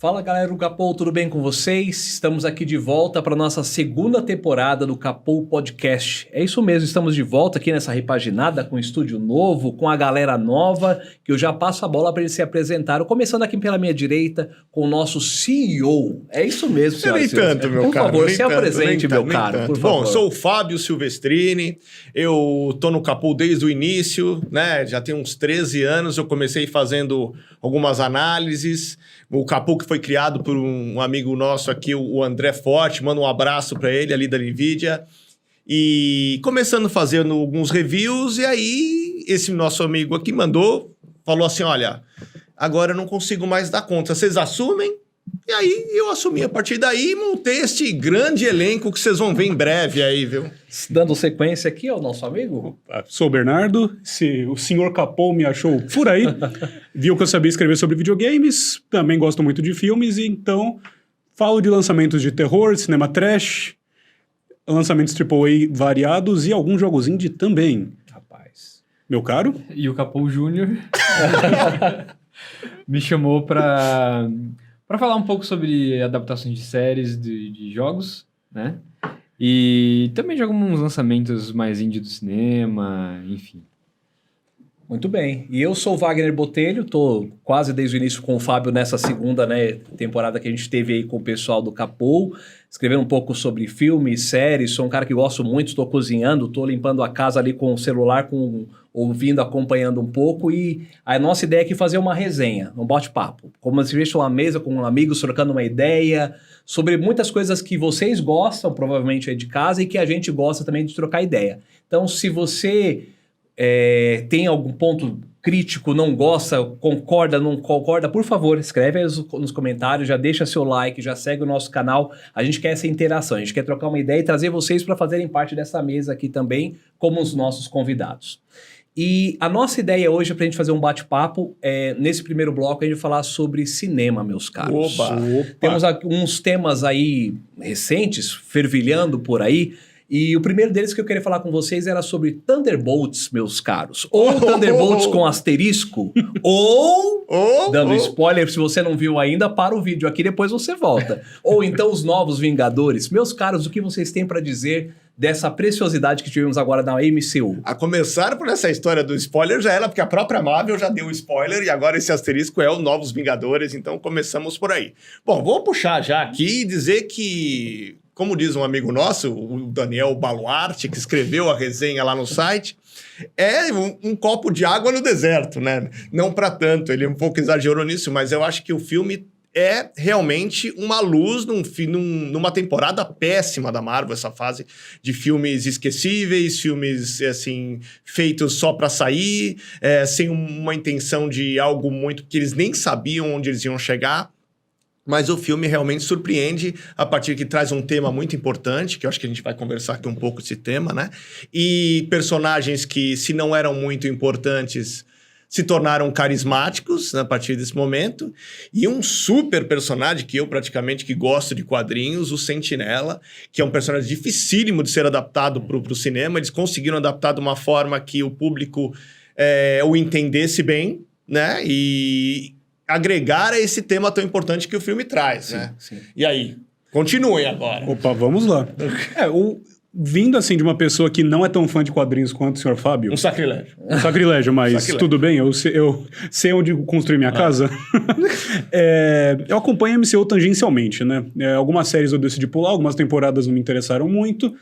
Fala galera do Capô, tudo bem com vocês? Estamos aqui de volta para nossa segunda temporada do Capô Podcast. É isso mesmo, estamos de volta aqui nessa repaginada com um estúdio novo, com a galera nova, que eu já passo a bola para eles se apresentarem. Começando aqui pela minha direita com o nosso CEO. É isso mesmo, senhoras e senhores. Nem tanto, meu por caro. Por favor, se apresente, meu caro, por favor. Bom, sou o Fábio Silvestrini, eu tô no Capô desde o início, né? Já tem uns 13 anos, eu comecei fazendo algumas análises. O Capô que foi criado por um amigo nosso aqui, o André Forte, manda um abraço para ele ali da NVIDIA. E começando fazendo alguns reviews, e aí esse nosso amigo aqui falou assim, olha, agora eu não consigo mais dar conta, vocês assumem? E aí eu assumi a partir daí e montei este grande elenco que vocês vão ver em breve aí, viu? Dando sequência aqui ao nosso amigo. Sou o Bernardo, o senhor Capô me achou por aí, viu que eu sabia escrever sobre videogames, também gosto muito de filmes, e então falo de lançamentos de terror, cinema trash, lançamentos AAA variados e alguns jogos indie também. Rapaz. Meu caro? E o Capô Júnior me chamou para falar um pouco sobre adaptações de séries, de jogos, né? E também de alguns lançamentos mais indie do cinema, enfim. Muito bem. E eu sou o Wagner Botelho, tô quase desde o início com o Fábio nessa segunda, temporada que a gente teve aí com o pessoal do Capô, escrevendo um pouco sobre filmes, séries. Sou um cara que gosto muito, estou cozinhando, estou limpando a casa ali com o celular, ouvindo, acompanhando um pouco, e a nossa ideia é aqui fazer uma resenha, um bate-papo. Como se fosse uma mesa com amigos, trocando uma ideia sobre muitas coisas que vocês gostam, provavelmente aí de casa, e que a gente gosta também de trocar ideia. Então, se você tem algum ponto crítico, não gosta, concorda, não concorda, por favor, escreve aí nos comentários, já deixa seu like, já segue o nosso canal. A gente quer essa interação, a gente quer trocar uma ideia e trazer vocês para fazerem parte dessa mesa aqui também, como os nossos convidados. E a nossa ideia hoje é para a gente fazer um bate-papo, nesse primeiro bloco a gente vai falar sobre cinema, meus caros. Opa! Temos uns temas aí recentes, fervilhando por aí, e o primeiro deles que eu queria falar com vocês era sobre Thunderbolts, meus caros. Ou Thunderbolts com asterisco, ou, dando spoiler, se você não viu ainda, para o vídeo aqui, depois você volta. Ou então os Novos Vingadores. Meus caros, o que vocês têm para dizer dessa preciosidade que tivemos agora na MCU? A começar por essa história do spoiler já era, porque a própria Marvel já deu o spoiler, e agora esse asterisco é o Novos Vingadores, então começamos por aí. Bom, vou puxar já aqui e dizer que, como diz um amigo nosso, o Daniel Baluarte, que escreveu a resenha lá no site, é um copo de água no deserto, né? Não para tanto, ele um pouco exagerou nisso, mas eu acho que o filme é realmente uma luz numa temporada péssima da Marvel, essa fase de filmes esquecíveis, filmes assim feitos só para sair, sem uma intenção de algo muito que eles nem sabiam onde eles iam chegar. Mas o filme realmente surpreende a partir que traz um tema muito importante, que eu acho que a gente vai conversar aqui um pouco desse tema, né? E personagens que, se não eram muito importantes, se tornaram carismáticos, né, a partir desse momento. E um super personagem que eu praticamente que gosto de quadrinhos, o Sentinela, que é um personagem dificílimo de ser adaptado para o cinema. Eles conseguiram adaptar de uma forma que o público o entendesse bem, né? E agregar a esse tema tão importante que o filme traz, Sim, né? sim. E aí? Continuem agora. Opa, vamos lá. Vindo assim de uma pessoa que não é tão fã de quadrinhos quanto o senhor Fábio... Um sacrilégio. Um sacrilégio, mas tudo bem, eu sei onde construir minha casa. Eu acompanho a MCU tangencialmente, né? Algumas séries eu decidi pular, algumas temporadas não me interessaram muito.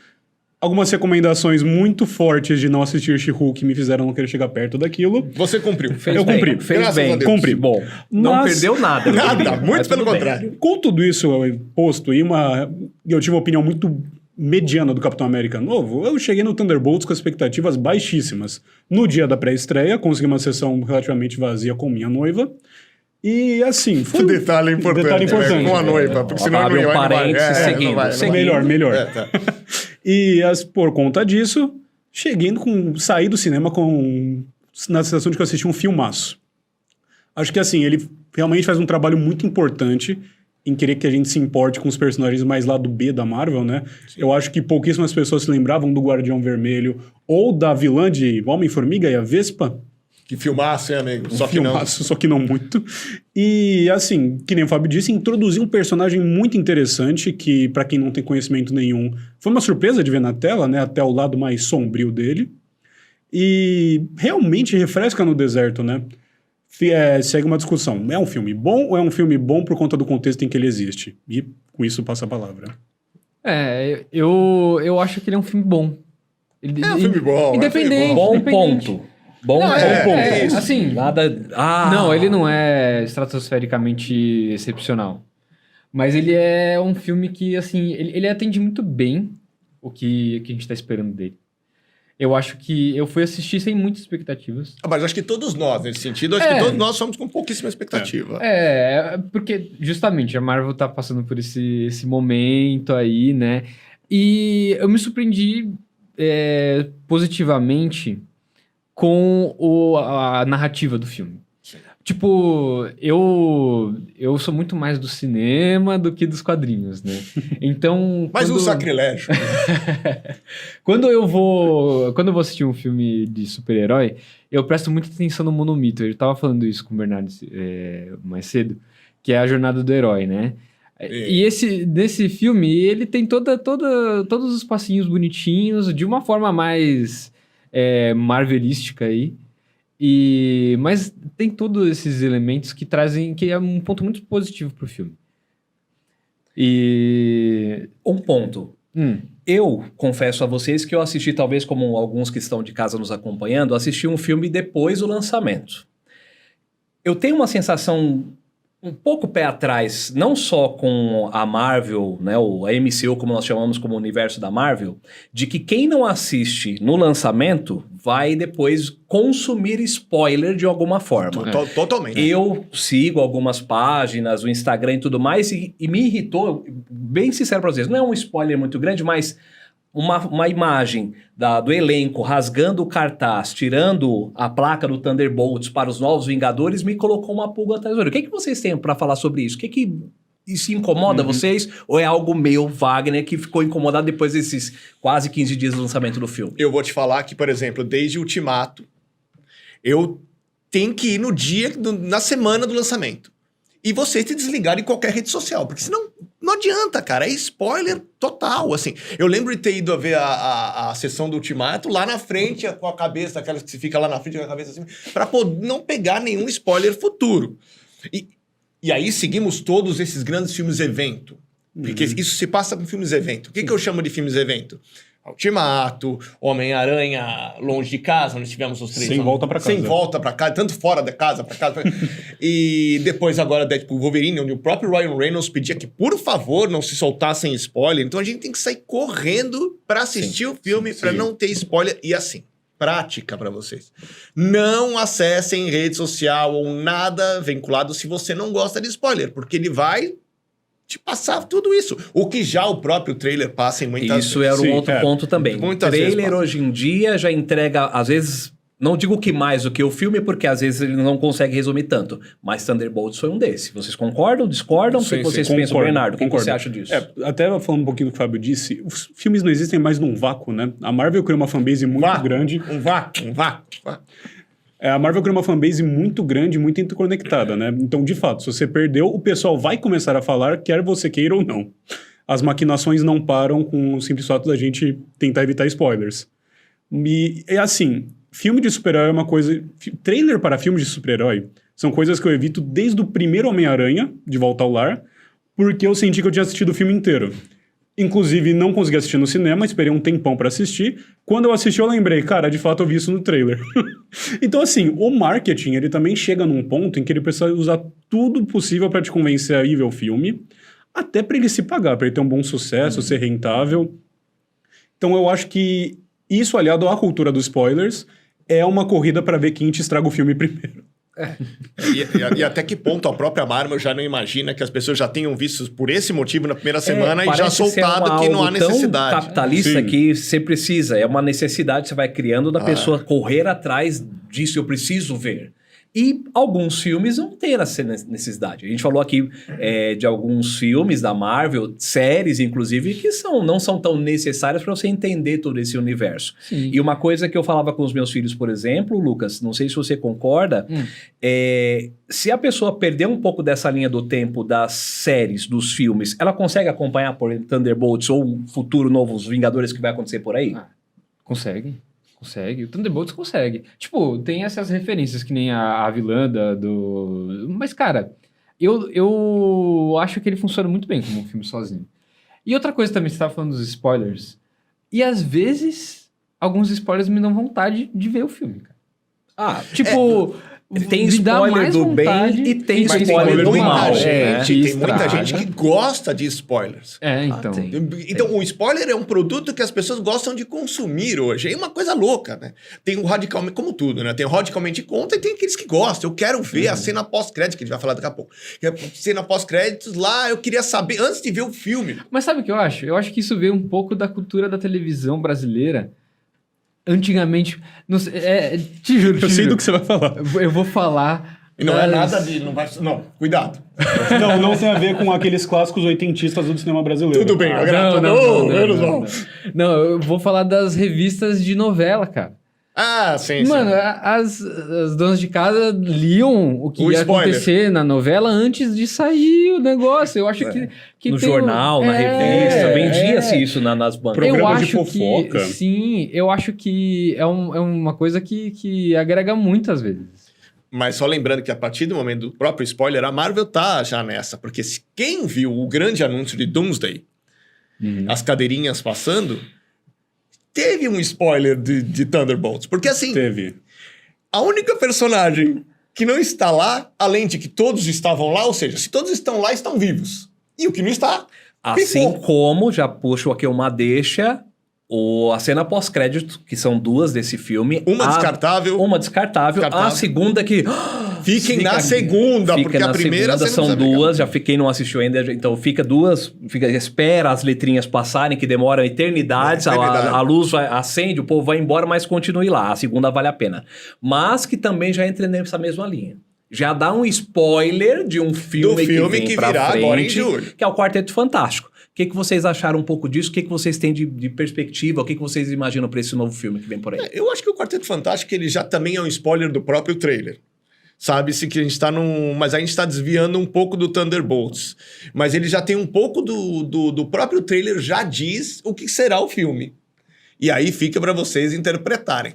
Algumas recomendações muito fortes de não assistir She-Hulk me fizeram não querer chegar perto daquilo. Você cumpriu. Eu cumpri. Fez bem. Cumpri. Bom, não Mas- perdeu nada. Nada, muito Mas pelo tudo bem. contrário. Com tudo isso posto e eu tive uma opinião muito mediana do Capitão América novo, eu cheguei no Thunderbolts com expectativas baixíssimas. No dia da pré-estreia, consegui uma sessão relativamente vazia com minha noiva. E assim, foi Detalhe importante. importante. Com a noiva, porque senão Abre não um vai. parênteses seguindo. melhor. Tá. E por conta disso, saí do cinema na sensação de que eu assisti um filmaço. Acho que assim, ele realmente faz um trabalho muito importante em querer que a gente se importe com os personagens mais lado B da Marvel, né? Sim. Eu acho que pouquíssimas pessoas se lembravam do Guardião Vermelho ou da vilã de Homem-Formiga e a Vespa. Que filmaço, hein, amigo? Só que não muito. E, assim, que nem o Fábio disse, introduziu um personagem muito interessante que, pra quem não tem conhecimento nenhum, foi uma surpresa de ver na tela, né? Até o lado mais sombrio dele. E realmente refresca no deserto, né? Segue uma discussão. É um filme bom ou é um filme bom por conta do contexto em que ele existe? E com isso passa a palavra. Eu acho que ele é um filme bom. É um filme bom. Independente. Bom ponto. Bom ponto. Assim, nada... Não, ele não é estratosfericamente excepcional. Mas ele é um filme que, assim, ele atende muito bem o que a gente tá esperando dele. Eu acho que eu fui assistir sem muitas expectativas. Mas acho que todos nós, nesse sentido, acho que todos nós somos com pouquíssima expectativa. Porque justamente a Marvel tá passando por esse momento aí, né? E eu me surpreendi positivamente com a narrativa do filme. Tipo, eu sou muito mais do cinema do que dos quadrinhos, né? Então... Mas um sacrilégio. Quando eu vou assistir um filme de super-herói, eu presto muita atenção no monomito. Eu tava falando isso com o Bernardo mais cedo, que é a jornada do herói, né? E nesse filme, ele tem todos os passinhos bonitinhos, de uma forma mais marvelística aí. Mas tem todos esses elementos que é um ponto muito positivo pro filme. Um ponto. Eu confesso a vocês que eu assisti, talvez como alguns que estão de casa nos acompanhando, assisti um filme depois do lançamento. Eu tenho uma sensação um pouco pé atrás, não só com a Marvel, né, ou a MCU, como nós chamamos como universo da Marvel, de que quem não assiste no lançamento vai depois consumir spoiler de alguma forma. Totalmente. Eu sigo algumas páginas, o Instagram e tudo mais, e me irritou, bem sincero pra vocês, não é um spoiler muito grande, mas uma imagem do elenco rasgando o cartaz, tirando a placa do Thunderbolts para os Novos Vingadores, me colocou uma pulga atrás do olho. O que vocês têm para falar sobre isso? Isso incomoda vocês? Ou é algo meu, Wagner, que ficou incomodado depois desses quase 15 dias do lançamento do filme? Eu vou te falar que, por exemplo, desde Ultimato, eu tenho que ir na semana do lançamento. E vocês se desligarem em qualquer rede social, porque senão não adianta, cara. É spoiler total, assim. Eu lembro de ter ido a ver a sessão do Ultimato lá na frente, com a cabeça, aquela que se fica lá na frente com a cabeça assim, pra não pegar nenhum spoiler futuro. E aí seguimos todos esses grandes filmes evento. Porque isso se passa com filmes evento. O que eu chamo de filmes evento? Ultimato, Homem-Aranha, Longe de Casa, onde tivemos os 3. Sem volta pra casa. Sem volta pra casa, tanto fora da casa, pra casa. E depois agora Deadpool Wolverine, onde o próprio Ryan Reynolds pedia que, por favor, não se soltassem spoiler. Então a gente tem que sair correndo pra assistir o filme, pra não ter spoiler. E assim, prática pra vocês. Não acessem rede social ou nada vinculado se você não gosta de spoiler, porque ele vai te passar tudo isso. O que já o próprio trailer passa em muitas vezes. Isso era um outro ponto também. O trailer hoje em dia já entrega, às vezes, não digo que mais do que o filme, porque às vezes ele não consegue resumir tanto. Mas Thunderbolts foi um desses. Vocês concordam, discordam? O que vocês pensam, Bernardo? O que você acha disso? Até falando um pouquinho do que o Fábio disse, os filmes não existem mais num vácuo, né? A Marvel criou uma fanbase muito grande. Um vácuo. A Marvel criou uma fanbase muito grande, muito interconectada, né? Então, de fato, se você perdeu, o pessoal vai começar a falar, quer você queira ou não. As maquinações não param com o simples fato da gente tentar evitar spoilers. E é assim, filme de super-herói é uma coisa... Trailer para filme de super-herói são coisas que eu evito desde o primeiro Homem-Aranha, De Volta ao Lar, porque eu senti que eu tinha assistido o filme inteiro. Inclusive, não consegui assistir no cinema, esperei um tempão pra assistir. Quando eu assisti, eu lembrei, cara, de fato eu vi isso no trailer. Então, assim, o marketing, ele também chega num ponto em que ele precisa usar tudo possível pra te convencer a ir ver o filme, até pra ele se pagar, pra ele ter um bom sucesso, ser rentável. Então, eu acho que isso, aliado à cultura dos spoilers, é uma corrida pra ver quem te estraga o filme primeiro. E até que ponto a própria Marvel já não imagina que as pessoas já tenham visto por esse motivo na primeira semana e já soltado que não há necessidade. Tão capitalista que você precisa, é uma necessidade que você vai criando da pessoa correr atrás disso, eu preciso ver. E alguns filmes não têm essa necessidade. A gente falou aqui de alguns filmes da Marvel, séries inclusive, que não são tão necessárias para você entender todo esse universo. Sim. E uma coisa que eu falava com os meus filhos, por exemplo, Lucas, não sei se você concorda, se a pessoa perder um pouco dessa linha do tempo das séries, dos filmes, ela consegue acompanhar, por exemplo, Thunderbolts ou um futuro Novos Vingadores que vai acontecer por aí? Consegue. O Thunderbolts consegue. Tipo, tem essas referências que nem a vilã do... Mas, cara, eu acho que ele funciona muito bem como um filme sozinho. E outra coisa também, você estava falando dos spoilers. E às vezes, alguns spoilers me dão vontade de ver o filme, cara. Tipo... Tem spoiler do bem e tem spoiler do mal. Tem muita gente que gosta de spoilers. Então. Então, o spoiler é um produto que as pessoas gostam de consumir hoje. É uma coisa louca, né? Tem o radicalmente, como tudo, né? Tem o radicalmente contra e tem aqueles que gostam. Eu quero ver a cena pós-crédito, que a gente vai falar daqui a pouco. Cena pós-créditos lá, eu queria saber, antes de ver o filme. Mas sabe o que eu acho? Eu acho que isso veio um pouco da cultura da televisão brasileira. Antigamente, não sei, te juro. Eu sei do que você vai falar. Eu vou falar. E não é nada de... Não, cuidado. Não tem a ver com aqueles clássicos oitentistas do cinema brasileiro. Tudo bem, não, eu vou falar das revistas de novela, cara. Sim. Mano, as donas de casa liam o que ia acontecer na novela antes de sair o negócio. Eu acho que no jornal, na revista, vendia-se isso nas bancas. Programas de fofoca. Sim, eu acho que é uma coisa que agrega muito às vezes. Mas só lembrando que a partir do momento do próprio spoiler, a Marvel tá já nessa. Porque quem viu o grande anúncio de Doomsday, as cadeirinhas passando... Teve um spoiler de Thunderbolts. Porque assim... Teve. A única personagem que não está lá, além de que todos estavam lá, ou seja, se todos estão lá, estão vivos. E o que não está... Assim como, já puxo aqui uma deixa... A cena pós-crédito, que são duas desse filme. Uma descartável. A segunda que... Fiquem na segunda, porque a primeira... São duas, já quem não assistiu ainda. Então fica duas, espera as letrinhas passarem, que demoram eternidades. A luz acende, o povo vai embora, mas continue lá. A segunda vale a pena. Mas que também já entra nessa mesma linha. Já dá um spoiler de um filme que vem pra virá frente, agora em julho. que é o Quarteto Fantástico. O que vocês acharam um pouco disso? O que vocês têm de perspectiva? O que vocês imaginam para esse novo filme que vem por aí? Eu acho que o Quarteto Fantástico ele já também é um spoiler do próprio trailer. Sabe-se que a gente está Mas a gente está desviando um pouco do Thunderbolts. Mas ele já tem um pouco do próprio trailer, já diz o que será o filme. E aí fica para vocês interpretarem.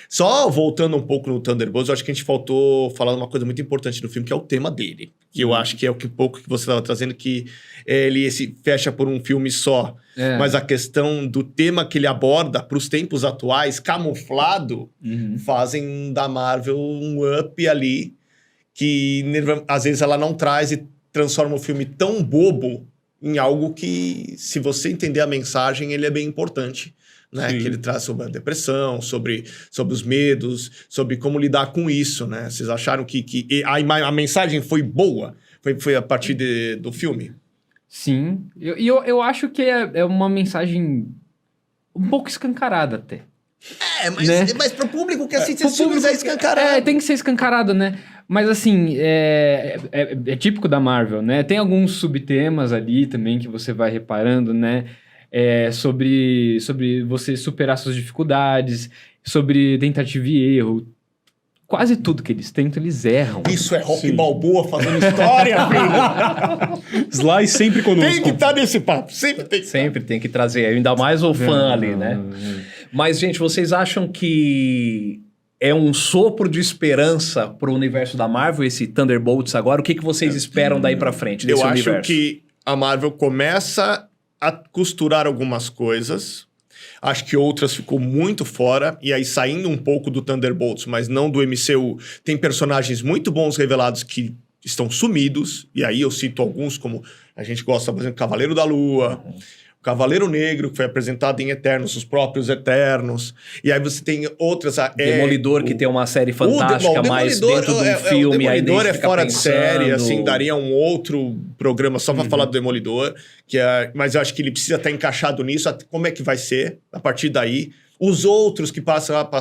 Só voltando um pouco no Thunderbolts, eu acho que a gente faltou falar uma coisa muito importante do filme, que é o tema dele. Que eu acho que é pouco que você estava trazendo, que ele se fecha por um filme só. Mas a questão do tema que ele aborda para os tempos atuais, camuflado, fazem da Marvel um up ali, que às vezes ela não traz e transforma o filme tão bobo em algo que, se você entender a mensagem, ele é bem importante. Né, que ele traz sobre a depressão, sobre os medos, sobre como lidar com isso, né? Vocês acharam que a mensagem foi boa? Foi a partir do filme? Sim. Eu acho que é uma mensagem um pouco escancarada até. Mas pro público que assiste esses filmes é escancarado. Tem que ser escancarado, né? Mas assim, é típico da Marvel, né? Tem alguns subtemas ali também que você vai reparando, né? Sobre você superar suas dificuldades, sobre tentativa e erro. Quase tudo que eles tentam, eles erram. Isso é Rock Balboa fazendo história, filho! Sly sempre conosco. Tem que estar nesse papo, sempre tem que trazer, ainda mais o fã ali, né? Mas, gente, vocês acham que é um sopro de esperança pro universo da Marvel, esse Thunderbolts agora? O que vocês esperam daí pra frente desse universo? Eu acho que a Marvel começa a costurar algumas coisas. Acho que outras ficou muito fora. E aí, saindo um pouco do Thunderbolts, mas não do MCU, tem personagens muito bons revelados que estão sumidos. E aí eu cito alguns, como a gente gosta, por exemplo, Cavaleiro da Lua, o Cavaleiro Negro, que foi apresentado em Eternos, os próprios Eternos. E aí você tem outras... Demolidor, que tem uma série fantástica, mas dentro de um filme... O Demolidor é fora de série, assim, daria um outro programa só para falar do Demolidor. Mas eu acho que ele precisa estar encaixado nisso. Como é que vai ser a partir daí? Os outros que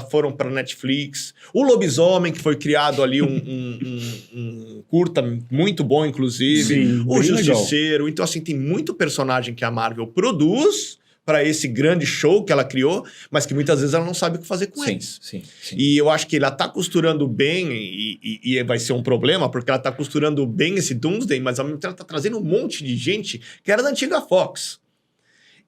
foram para Netflix. O Lobisomem, que foi criado ali um curta muito bom, inclusive. Sim, O bem Justiceiro. Então, assim, tem muito personagem que a Marvel produz para esse grande show que ela criou, mas que muitas vezes ela não sabe o que fazer com eles. Sim. E eu acho que ela tá costurando bem, e vai ser um problema, porque ela tá costurando bem esse Doomsday, mas ao mesmo tempo ela tá trazendo um monte de gente que era da antiga Fox.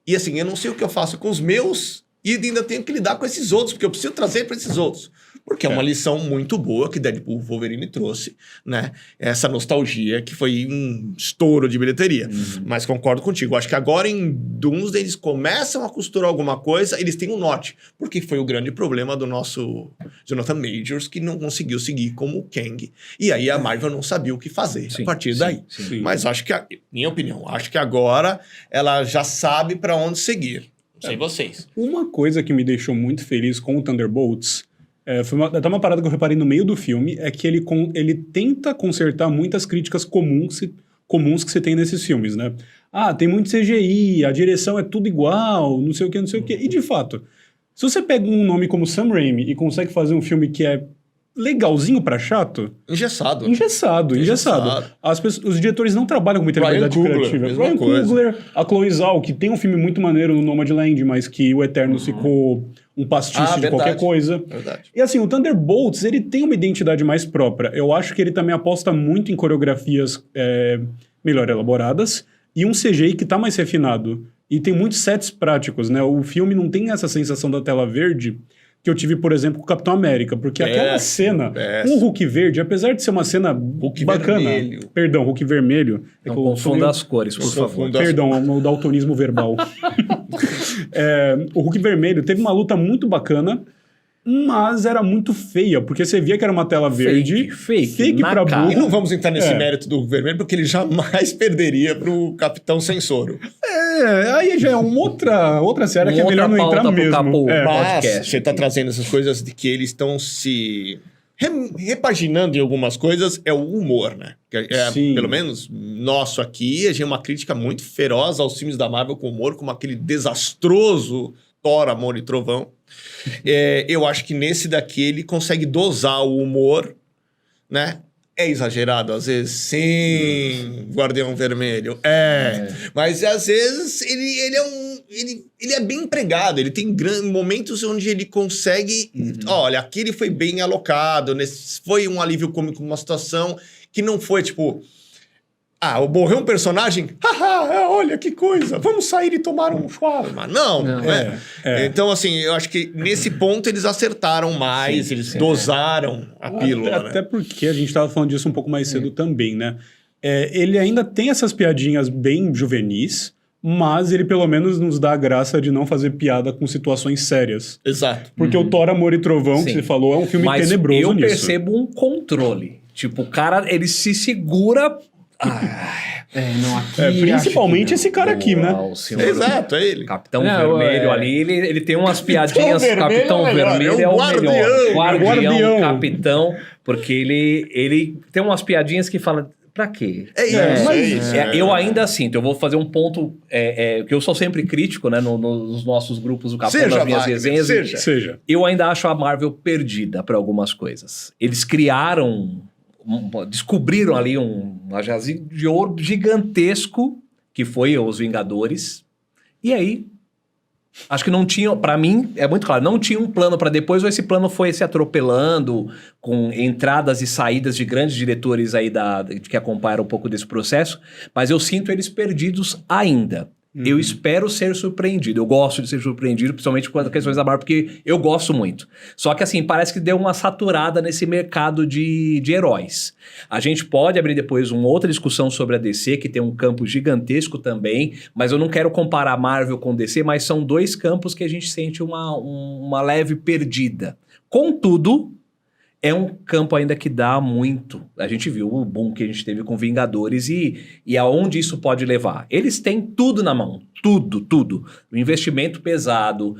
E assim, eu não sei o que eu faço com os meus e ainda tenho que lidar com esses outros, porque eu preciso trazer para esses outros. Porque é uma lição muito boa que Deadpool Wolverine trouxe, né? Essa nostalgia que foi um estouro de bilheteria. Mas concordo contigo. Acho que agora em Doomsday eles começam a costurar alguma coisa, eles têm um norte. Porque foi o grande problema do nosso Jonathan Majors, que não conseguiu seguir como o Kang. E aí a Marvel não sabia o que fazer a partir daí. Sim. Mas acho que, minha opinião, acho que agora ela já sabe para onde seguir. Não sei vocês. Uma coisa que me deixou muito feliz com o Thunderbolts foi até uma parada que eu reparei no meio do filme, é que ele tenta consertar muitas críticas comuns que você tem nesses filmes, né? Ah, tem muito CGI, a direção é tudo igual, não sei o quê. E, de fato, se você pega um nome como Sam Raimi e consegue fazer um filme que é legalzinho pra chato... Engessado. Os diretores não trabalham com muita liberdade criativa. Ryan Coogler, a Chloe Zhao, que tem um filme muito maneiro no Nomadland, mas que o Eternos ficou um pastiche de qualquer coisa. Verdade. E assim, o Thunderbolts, ele tem uma identidade mais própria. Eu acho que ele também aposta muito em coreografias melhor elaboradas e um CGI que tá mais refinado. E tem muitos sets práticos, né? O filme não tem essa sensação da tela verde que eu tive, por exemplo, com o Capitão América. Porque aquela cena com o Hulk verde, apesar de ser uma cena bacana... Vermelho. Perdão, Hulk vermelho. Não confunda as cores, por favor. Perdão, o daltonismo verbal. O Hulk vermelho teve uma luta muito bacana, mas era muito feia, porque você via que era uma tela verde. Fake pra burro. E não vamos entrar nesse mérito do Hulk vermelho, porque ele jamais perderia pro Capitão Sem Soro. Aí já é uma outra série que é melhor não entrar mesmo. Mas você tá trazendo essas coisas de que eles estão se repaginando em algumas coisas, é o humor, né? Pelo menos nosso aqui, a gente tem uma crítica muito feroz aos filmes da Marvel com humor, como aquele desastroso Thor, Amor e Trovão. Eu acho que nesse daqui ele consegue dosar o humor, né? É exagerado, às vezes, sim, Guardião Vermelho, mas às vezes ele é bem empregado, ele tem momentos onde ele consegue, olha, aqui ele foi bem alocado, foi um alívio cômico numa situação que não foi tipo, morreu um personagem, olha que coisa, vamos sair e tomar um shawarma. Não. Então, assim, eu acho que nesse ponto eles acertaram mais, eles dosaram a pílula. Até porque a gente estava falando disso um pouco mais cedo também, né? Ele ainda tem essas piadinhas bem juvenis, mas ele pelo menos nos dá a graça de não fazer piada com situações sérias. Exato. Porque o Thor, Amor e Trovão, que você falou, é um filme tenebroso nisso. Mas eu percebo um controle. Tipo, o cara, ele se segura... principalmente esse cara aqui, né? Exato, é ele. Capitão Vermelho ali, ele tem umas piadinhas. Capitão Vermelho é o melhor. Guardião, capitão, porque ele tem umas piadinhas que fala. Pra quê? Eu ainda sinto, eu vou fazer um ponto que eu sou sempre crítico, né, nos nossos grupos do Capão, nas minhas resenhas. Seja. Eu ainda acho a Marvel perdida para algumas coisas. Eles descobriram ali uma jazigo de ouro gigantesco, que foi os Vingadores, e aí acho que não tinha, pra mim é muito claro, não tinha um plano pra depois, ou esse plano foi se atropelando com entradas e saídas de grandes diretores aí que acompanharam um pouco desse processo, mas eu sinto eles perdidos ainda. Eu espero ser surpreendido. Eu gosto de ser surpreendido, principalmente com as questões da Marvel, porque eu gosto muito. Só que, assim, parece que deu uma saturada nesse mercado de heróis. A gente pode abrir depois uma outra discussão sobre a DC, que tem um campo gigantesco também, mas eu não quero comparar Marvel com DC, mas são dois campos que a gente sente uma leve perdida. Contudo, é um campo ainda que dá muito. A gente viu o boom que a gente teve com Vingadores e aonde isso pode levar. Eles têm tudo na mão. Tudo. O investimento pesado,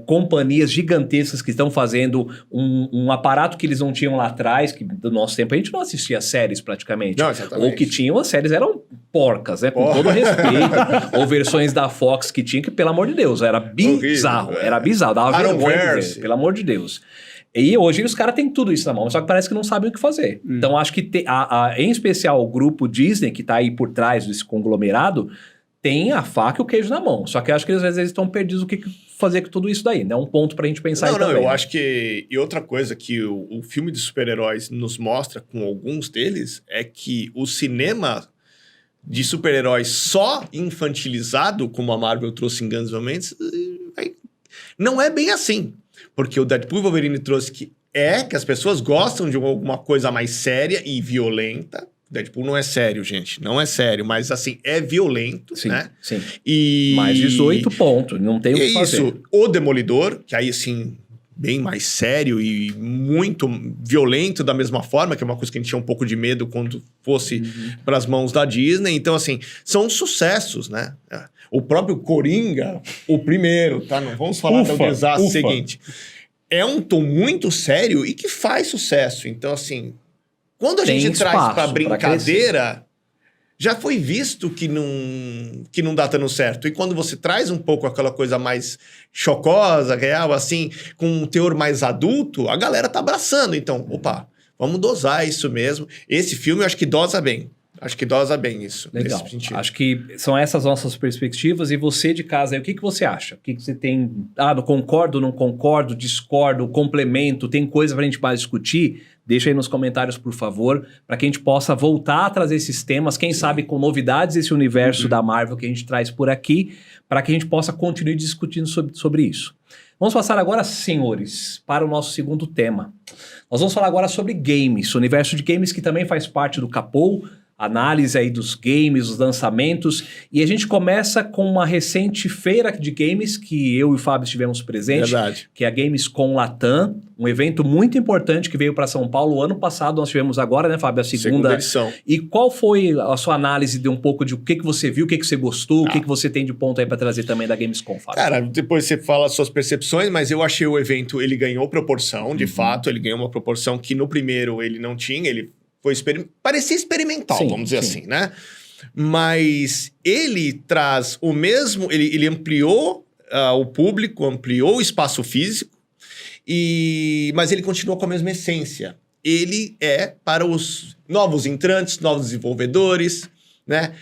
companhias gigantescas que estão fazendo um aparato que eles não tinham lá atrás, que do nosso tempo a gente não assistia séries praticamente. Não, exatamente. Ou que tinham, as séries eram porcas, né? Com todo respeito. Ou versões da Fox que tinha, que pelo amor de Deus, era bizarro. Horrível, era bizarro, dava vergonha de Arrowverse. ver, pelo amor de Deus. E hoje os caras têm tudo isso na mão, só que parece que não sabem o que fazer. Então acho que, em especial, o grupo Disney, que tá aí por trás desse conglomerado, tem a faca e o queijo na mão. Só que eu acho que às vezes eles estão perdidos o que fazer com tudo isso daí, né? É um ponto pra gente pensar aí também. Eu acho que... E outra coisa que o filme de super-heróis nos mostra com alguns deles é que o cinema de super-heróis só infantilizado, como a Marvel trouxe em Guns N' Roses, não é bem assim. Porque o Deadpool e Wolverine trouxe que as pessoas gostam de alguma coisa mais séria e violenta. Deadpool não é sério, gente. Não é sério, mas assim, é violento, Sim, né? sim. E... Mais 18 pontos, não tem o que fazer. Isso, o Demolidor, que aí assim, bem mais sério e muito violento da mesma forma, que é uma coisa que a gente tinha um pouco de medo quando fosse para as mãos da Disney. Então, assim, são sucessos, né? O próprio Coringa, o primeiro, tá? Não vamos falar do desastre seguinte. É um tom muito sério e que faz sucesso. Então, assim, quando a gente traz pra brincadeira, já foi visto que não dá tanto certo. E quando você traz um pouco aquela coisa mais chocosa, real, assim, com um teor mais adulto, a galera tá abraçando. Então, opa, vamos dosar isso mesmo. Esse filme eu acho que dosa bem. Acho que dosa bem isso. Legal. Acho que são essas nossas perspectivas. E você de casa aí, o que você acha? O que você tem... não concordo, não concordo, discordo, complemento, tem coisa pra gente mais discutir? Deixa aí nos comentários, por favor, para que a gente possa voltar a trazer esses temas, quem sabe com novidades desse universo da Marvel que a gente traz por aqui, para que a gente possa continuar discutindo sobre isso. Vamos passar agora, senhores, para o nosso segundo tema. Nós vamos falar agora sobre games, o universo de games que também faz parte do Capô, análise aí dos games, dos lançamentos, e a gente começa com uma recente feira de games que eu e o Fábio estivemos presentes, que é a Gamescom Latam, um evento muito importante que veio para São Paulo ano passado, nós tivemos agora, né, Fábio, a segunda edição. E qual foi a sua análise de um pouco de o que você viu, o que você gostou, o que você tem de ponto aí para trazer também da Gamescom, Fábio? Cara, depois você fala as suas percepções, mas eu achei o evento, ele ganhou proporção, de fato, ele ganhou uma proporção que no primeiro ele não tinha, ele parecia experimental, vamos dizer assim, né? Mas ele traz o mesmo... Ele ampliou o público, ampliou o espaço físico, mas ele continua com a mesma essência. Ele é para os novos entrantes, novos desenvolvedores, né?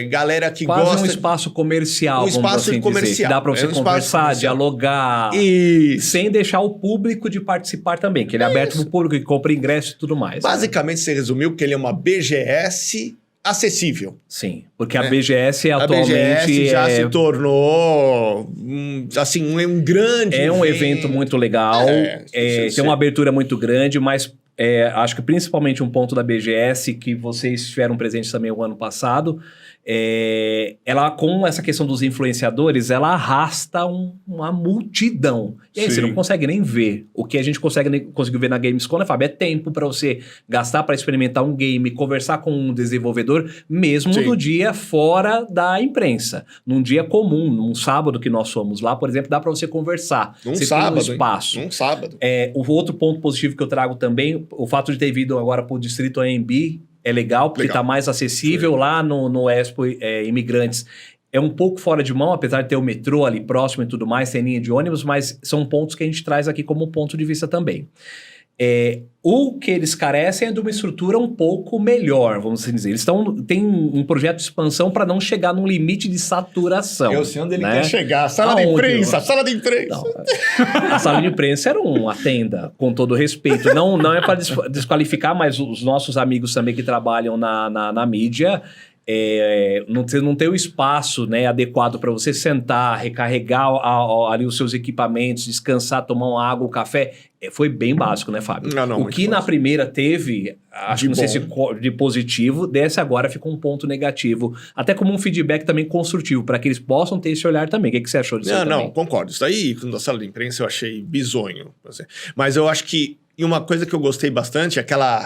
Galera que quase gosta... um espaço comercial, um espaço assim comercial. Dizer, que dá para você conversar, dialogar, sem deixar o público de participar também, que ele é aberto para o público, que compra ingresso e tudo mais. Basicamente, você resumiu que ele é uma BGS acessível. Sim, porque a BGS atualmente... A BGS já se tornou, assim, um grande evento. Um evento muito legal, tem uma abertura muito grande, mas... acho que principalmente um ponto da BGS que vocês estiveram presentes também o ano passado, ela com essa questão dos influenciadores, ela arrasta uma multidão. E aí você não consegue nem ver. O que a gente conseguiu ver na Gamescom, né, Fábio? É tempo para você gastar para experimentar um game, conversar com um desenvolvedor, mesmo no dia fora da imprensa. Num dia comum, num sábado que nós fomos lá, por exemplo, dá para você conversar. Você tem um espaço. Num sábado. O outro ponto positivo que eu trago também, o fato de ter vindo agora para o Distrito AMB, é legal, porque está mais acessível lá no Expo Imigrantes. É um pouco fora de mão, apesar de ter o metrô ali próximo e tudo mais, tem linha de ônibus, mas são pontos que a gente traz aqui como ponto de vista também. O que eles carecem é de uma estrutura um pouco melhor, vamos assim dizer. Eles têm um projeto de expansão para não chegar num limite de saturação. Eu sei onde ele quer chegar. Sala de imprensa, sala de imprensa. Não, a sala de imprensa era uma tenda, com todo respeito. Não é para desqualificar, mas os nossos amigos também que trabalham na mídia... não ter o espaço, né, adequado para você sentar, recarregar ali os seus equipamentos, descansar, tomar uma água, um café, foi bem básico, né, Fábio? O que na primeira teve, acho que não sei se de positivo, desse agora fica um ponto negativo, até como um feedback também construtivo, para que eles possam ter esse olhar também. O que você achou disso? Não, concordo. Isso daí, na sala de imprensa, eu achei bizonho. Mas eu acho que E uma coisa que eu gostei bastante,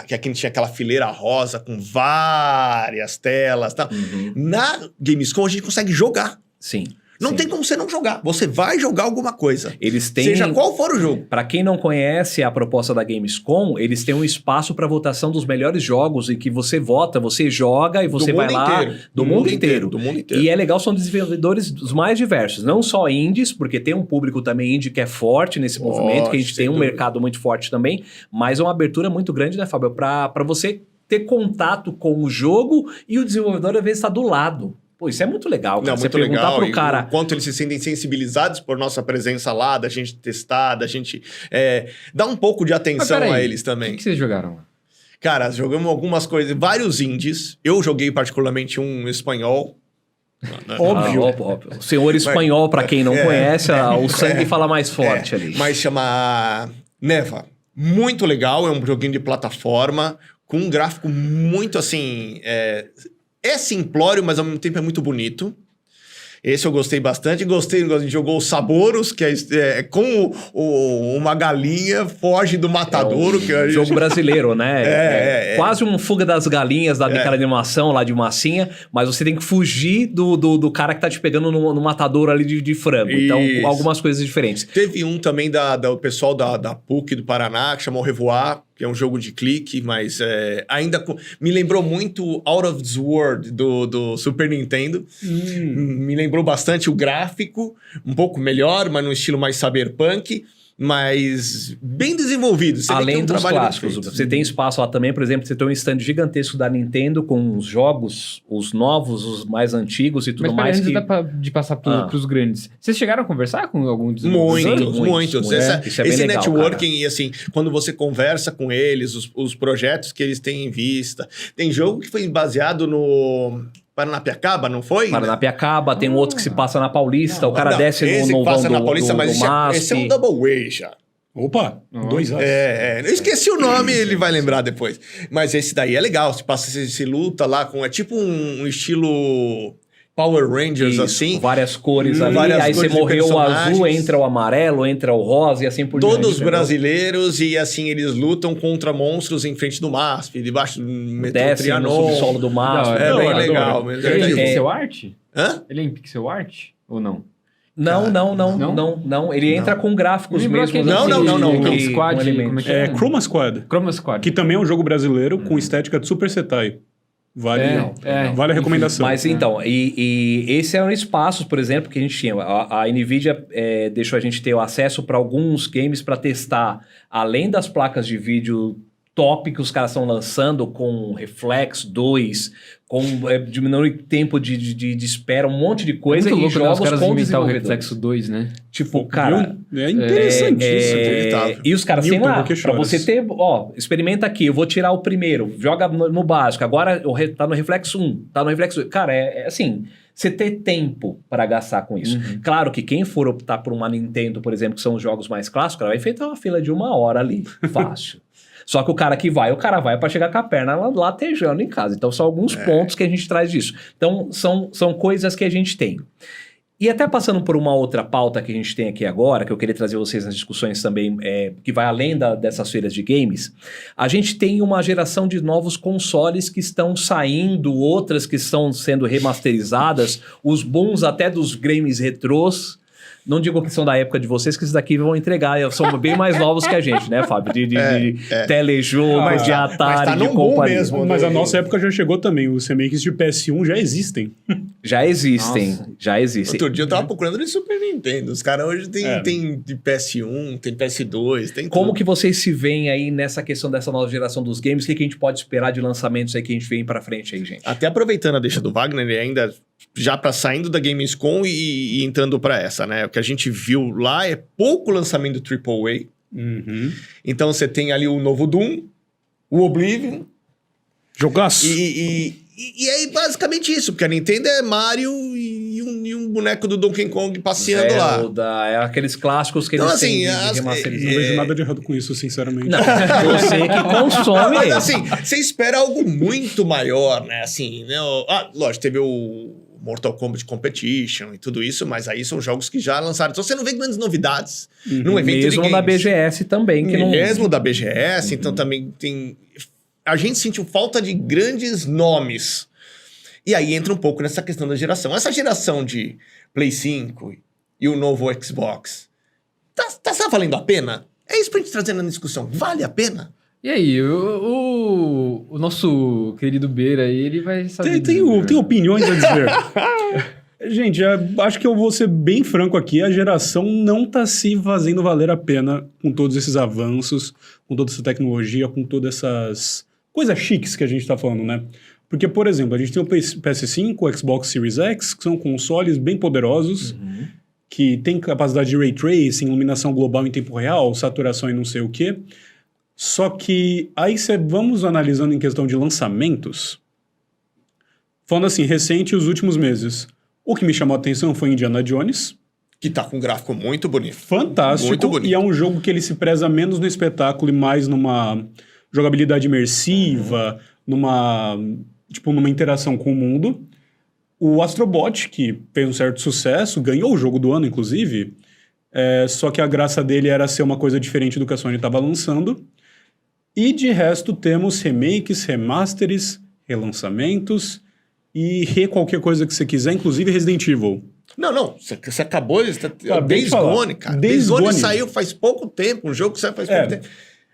que aqui tinha aquela fileira rosa com várias telas e tal. Na Gamescom a gente consegue jogar. Sim. Não tem como você não jogar. Você vai jogar alguma coisa. Eles têm... Seja qual for o jogo. Para quem não conhece a proposta da Gamescom, eles têm um espaço para votação dos melhores jogos e que você vota, você joga e você vai lá... Do mundo inteiro. Do mundo inteiro. E é legal, são desenvolvedores dos mais diversos. Não só indies, porque tem um público também indie que é forte nesse movimento, que a gente tem um mercado muito forte também, mas é uma abertura muito grande, né, Fábio? Para você ter contato com o jogo e o desenvolvedor, às vezes, está do lado. Pô, isso é muito legal, cara. Não, você muito perguntar legal. pro cara... O quanto eles se sentem sensibilizados por nossa presença lá, da gente testar, da gente dar um pouco de atenção a eles também. O que vocês jogaram lá? Cara, jogamos algumas coisas, vários indies. Eu joguei particularmente um espanhol. Óbvio. O senhor espanhol, para quem não conhece, o sangue fala mais forte ali. Mas chama Neva. Muito legal, é um joguinho de plataforma, com um gráfico muito assim... É simplório, mas ao mesmo tempo é muito bonito. Esse eu gostei bastante. Jogou o Saboros, que é com uma galinha, foge do matadouro. Jogo brasileiro, né? Quase um Fuga das Galinhas daquela animação lá de massinha, mas você tem que fugir do cara que tá te pegando no matadouro ali de frango. Isso. Então, algumas coisas diferentes. Teve um também do pessoal da PUC do Paraná, que chamou Revoar, que é um jogo de clique, mas ainda me lembrou muito Out of This World do Super Nintendo. Me lembrou bastante o gráfico, um pouco melhor, mas num estilo mais cyberpunk, mas bem desenvolvido. Você Além dos trabalho clássicos, você tem espaço lá também, por exemplo, você tem um stand gigantesco da Nintendo com os jogos, os novos, os mais antigos e tudo mais. Mas de passar pros grandes, vocês chegaram a conversar com algum desenvolvedor? Muitos. Isso é bem esse legal, networking, cara. E assim, quando você conversa com eles, os projetos que eles têm em vista. Tem jogo que foi baseado no Paranapiacaba, não foi? Paranapiacaba, tem um outro que se passa na Paulista, o cara desce no vão passa na Paulista, mas MASP. esse é um Double Way já. Opa, 2 anos. Eu esqueci o nome, ele vai lembrar depois. Mas esse daí é legal, se luta lá com... É tipo um estilo Power Rangers, isso, assim. Várias cores ali, aí você morreu o azul, entra o amarelo, entra o rosa e assim por diante. Todos brasileiros e assim, eles lutam contra monstros em frente do MASP, debaixo do metrô Trianon. No subsolo do MASP. É bem legal. Ele é em pixel art? Hã? Ele é em pixel art ou não? Não. Ele entra com gráficos mesmo. Não. Squad, como é Chroma Squad. Chroma Squad. Que também é um jogo brasileiro com estética de Super Sentai. Vale a recomendação. Mas então, e esse eram espaços, por exemplo, que a gente tinha. A NVIDIA deixou a gente ter o acesso para alguns games para testar, além das placas de vídeo top que os caras estão lançando com Reflex 2, com diminuir o tempo de espera, um monte de coisa, e jogos com o desenvolvedores. Reflexo 2, né? Tipo, cara... É interessantíssimo. E os caras têm lá, pra você ter... experimenta aqui, eu vou tirar o primeiro, joga no básico, agora tá no Reflexo 1, tá no Reflexo 2. Cara, assim... Você ter tempo para gastar com isso. Claro que quem for optar por uma Nintendo, por exemplo, que são os jogos mais clássicos, vai enfrentar uma fila de 1 hora ali, fácil. Só que o cara vai para chegar com a perna latejando em casa. Então, são alguns pontos que a gente traz disso. Então, são coisas que a gente tem. E até passando por uma outra pauta que a gente tem aqui agora, que eu queria trazer vocês nas discussões também, que vai além dessas feiras de games, a gente tem uma geração de novos consoles que estão saindo, outras que estão sendo remasterizadas, os booms até dos games retrôs. Não digo que são da época de vocês, que esses daqui vão entregar. São bem mais novos que a gente, né, Fábio? De telejogo, de Atari, de companhia. Mesmo, mas a nossa época já chegou também. Os remakes de PS1 já existem. Já existem. Outro dia eu tava procurando de Super Nintendo. Os caras hoje tem de PS1, tem PS2, tem Como tudo. que vocês se veem aí nessa questão dessa nova geração dos games? O que a gente pode esperar de lançamentos aí que a gente vem pra frente aí, gente? Até aproveitando a deixa do Wagner, ele ainda já para saindo da Gamescom e entrando para essa, né? O que a gente viu lá é pouco lançamento do AAA. Então você tem ali o novo Doom, o Oblivion. Jogaço. E aí basicamente isso, porque a Nintendo é Mario e um boneco do Donkey Kong passeando lá. É aqueles clássicos que então, eles assim, têm Não vejo nada de errado com isso, sinceramente. Não, você que consome. Mas assim, você espera algo muito maior, né? Assim, né? Lógico, teve o Mortal Kombat Competition e tudo isso, mas aí são jogos que já lançaram. Então você não vê grandes novidades num evento Mesmo de games. da BGS também, que não... Mesmo da BGS, então também tem... A gente sentiu falta de grandes nomes. E aí entra um pouco nessa questão da geração. Essa geração de Play 5 e o novo Xbox, tá valendo a pena? É isso pra gente trazer na discussão. Vale a pena? E aí, o nosso querido Beira aí, ele vai saber... Tem opiniões a dizer. Gente, acho que eu vou ser bem franco aqui, a geração não tá se fazendo valer a pena com todos esses avanços, com toda essa tecnologia, com todas essas coisas chiques que a gente tá falando, né? Porque, por exemplo, a gente tem o PS5, o Xbox Series X, que são consoles bem poderosos, que tem capacidade de Ray Tracing, iluminação global em tempo real, saturação e não sei o quê. Só que aí vamos analisando em questão de lançamentos, falando assim, recente, os últimos meses. O que me chamou a atenção foi Indiana Jones. Que tá com um gráfico muito bonito. Fantástico. Muito bonito. E é um jogo que ele se preza menos no espetáculo e mais numa jogabilidade imersiva, numa interação com o mundo. O Astrobot, que fez um certo sucesso, ganhou o jogo do ano, inclusive, só que a graça dele era ser uma coisa diferente do que a Sony estava lançando. E de resto temos remakes, remasters, relançamentos e qualquer coisa que você quiser, inclusive Resident Evil. Não, você acabou de... Days falar. Gone, cara. Days Days Gone Gone saiu faz pouco tempo, um jogo que saiu faz pouco tempo.